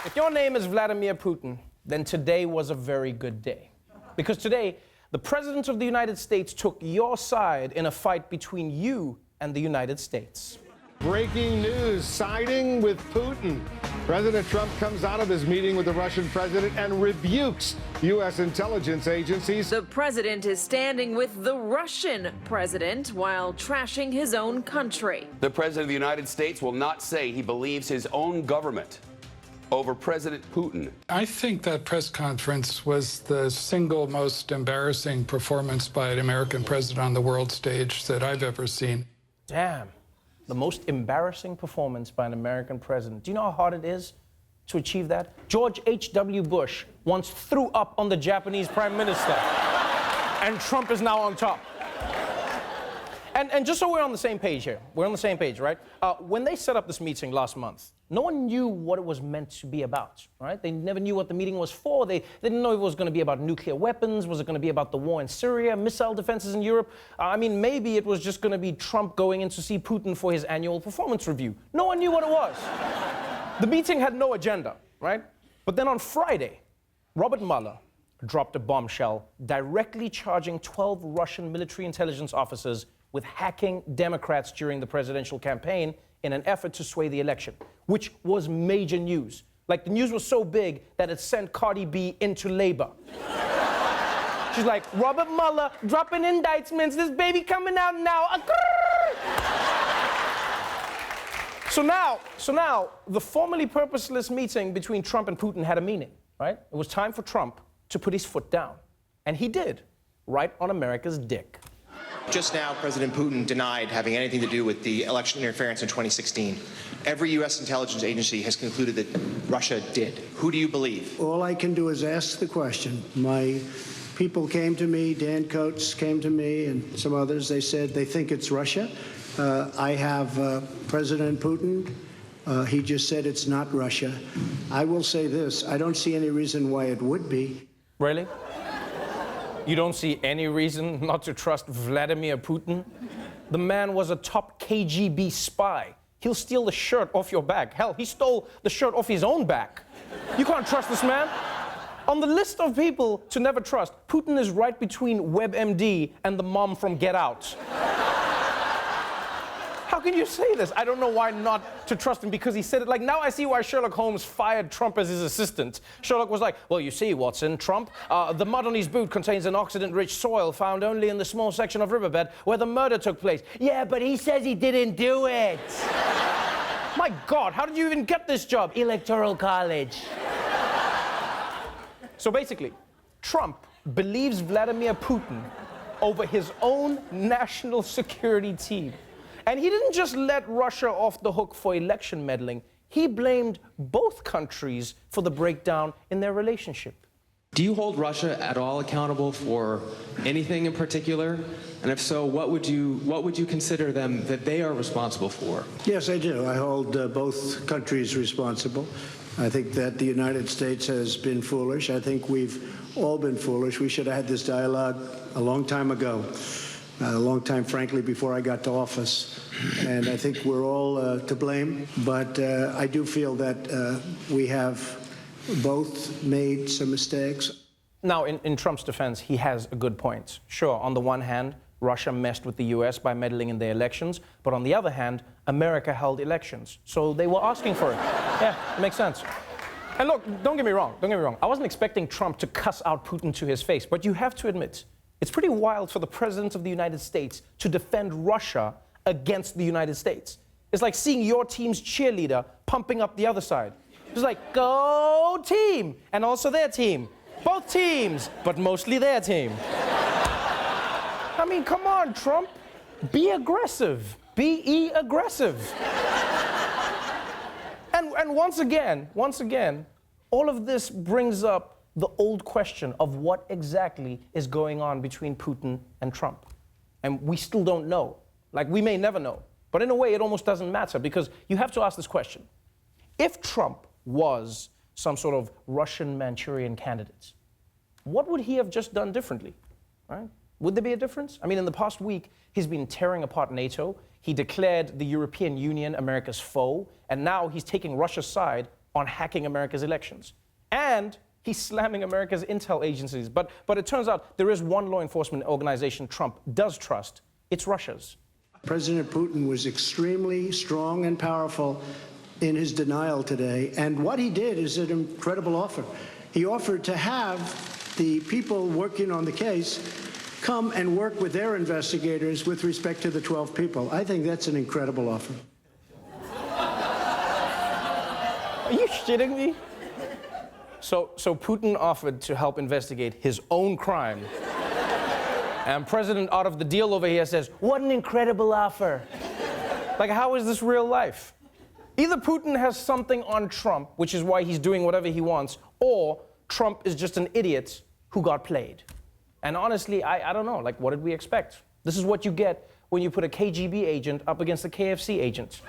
If your name is Vladimir Putin, then today was a very good day. Because today, the President of the United States took your side in a fight between you and the United States. Breaking news, siding with Putin. President Trump comes out of his meeting with the Russian president and rebukes U.S. intelligence agencies. The president is standing with the Russian president while trashing his own country. The president of the United States will not say he believes his own government over President Putin. I think that press conference was the single most embarrassing performance by an American president on the world stage that I've ever seen. Damn. The most embarrassing performance by an American president. Do you know how hard it is to achieve that? George H.W. Bush once threw up on the Japanese prime minister, and Trump is now on top. And just so we're on the same page here, we're on the same page, right? When they set up this meeting last month, no one knew what it was meant to be about, right? They never knew what the meeting was for. They didn't know if it was going to be about nuclear weapons. Was it going to be about the war in Syria, missile defenses in Europe? I mean, maybe it was just going to be Trump going in to see Putin for his annual performance review. No one knew what it was. The meeting had no agenda, right? But then on Friday, Robert Mueller dropped a bombshell directly charging 12 Russian military intelligence officers with hacking Democrats during the presidential campaign in an effort to sway the election, which was major news. Like, the news was so big that it sent Cardi B into labor. She's like, Robert Mueller dropping indictments, this baby coming out now. So now, the formerly purposeless meeting between Trump and Putin had a meaning, right? It was time for Trump to put his foot down. And he did, right on America's dick. Just now, President Putin denied having anything to do with the election interference in 2016. Every U.S. intelligence agency has concluded that Russia did. Who do you believe? All I can do is ask the question. My people came to me, Dan Coates came to me, and some others. They said they think it's Russia. I have President Putin. He just said it's not Russia. I will say this. I don't see any reason why it would be. Really? You don't see any reason not to trust Vladimir Putin? The man was a top KGB spy. He'll steal the shirt off your back. Hell, he stole the shirt off his own back. You can't trust this man. On the list of people to never trust, Putin is right between WebMD and the mom from Get Out. How can you say this? I don't know why not to trust him, because he said it. Like, now I see why Sherlock Holmes fired Trump as his assistant. Sherlock was like, well, you see, Watson, Trump, the mud on his boot contains an oxidant-rich soil found only in the small section of riverbed where the murder took place. Yeah, but he says he didn't do it. My God, how did you even get this job? Electoral college. So basically, Trump believes Vladimir Putin over his own national security team. And he didn't just let Russia off the hook for election meddling. He blamed both countries for the breakdown in their relationship. Do you hold Russia at all accountable for anything in particular? And if so, what would you consider them that they are responsible for? Yes, I do. I hold both countries responsible. I think that the United States has been foolish. I think we've all been foolish. We should have had this dialogue a long time ago. A long time, frankly, before I got to office. And I think we're all to blame. But I do feel that we have both made some mistakes. Now, in Trump's defense, he has a good point. Sure, on the one hand, Russia messed with the US by meddling in their elections. But on the other hand, America held elections. So they were asking for it. Yeah, it makes sense. And look, don't get me wrong. I wasn't expecting Trump to cuss out Putin to his face. But you have to admit, it's pretty wild for the President of the United States to defend Russia against the United States. It's like seeing your team's cheerleader pumping up the other side. It's like, go team, and also their team. Both teams, but mostly their team. I mean, come on, Trump. Be aggressive. Be aggressive. And once again, all of this brings up the old question of what exactly is going on between Putin and Trump. And we still don't know. Like, we may never know. But in a way, it almost doesn't matter, because you have to ask this question. If Trump was some sort of Russian Manchurian candidate, what would he have just done differently, right? Would there be a difference? I mean, in the past week, he's been tearing apart NATO. He declared the European Union America's foe. And now he's taking Russia's side on hacking America's elections. And he's slamming America's intel agencies. But it turns out there is one law enforcement organization Trump does trust. It's Russia's. President Putin was extremely strong and powerful in his denial today. And what he did is an incredible offer. He offered to have the people working on the case come and work with their investigators with respect to the 12 people. I think that's an incredible offer. Are you shitting me? So Putin offered to help investigate his own crime. And President out of the deal over here says, what an incredible offer. Like, how is this real life? Either Putin has something on Trump, which is why he's doing whatever he wants, or Trump is just an idiot who got played. And honestly, I don't know, like, what did we expect? This is what you get when you put a KGB agent up against a KFC agent.